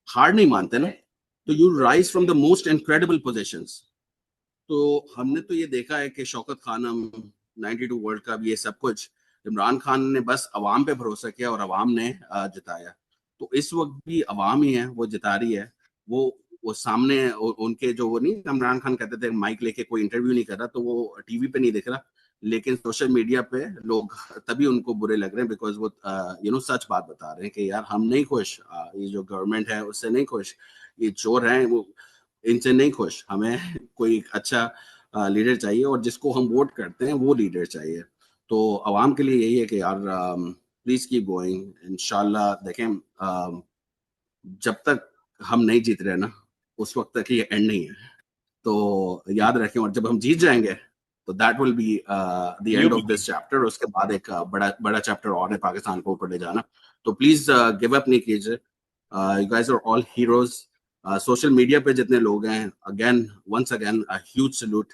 हार नहीं मानते ना, तो you rise from the most incredible positions. तो हमने तो ये देखा है कि शौकत खानम, 92 वर्ल्ड कप, ये सब कुछ इमरान खान ने बस अवाम पे भरोसा किया और अवाम ने जिताया। तो इस वक्त भी अवाम ही है वो जिता रही है। वो सामने उनके जो, वो नहीं इमरान खान कहते थे माइक लेके कोई इंटरव्यू नहीं कर रहा, तो वो टीवी पे नहीं दिख रहा, लेकिन सोशल मीडिया पे लोग तभी उनको बुरे लग रहे हैं, बिकॉज वो सच बात बता रहे हैं कि यार हम नहीं खुश, ये जो गवर्नमेंट है उससे नहीं खुश, ये चोर हैं वो, इनसे नहीं खुश, हमें कोई अच्छा लीडर चाहिए और जिसको हम वोट करते हैं वो लीडर चाहिए। तो आवाम के लिए यही है कि यार प्लीज कीप गोइंग, इंशाल्लाह। देखें जब तक हम नहीं जीत रहे ना, उस वक्त तक ये एंड नहीं है, तो याद रखें। और जब हम जीत जाएंगे तो that will be the end of this chapter. उसके बाद एक बड़ा बड़ा चैप्टर और है पाकिस्तान को ऊपर ले जाना। तो प्लीज गिव अप नहीं कीजिए, you guys are all heroes. Social media पे जितने लोग हैं, again once again a huge salute.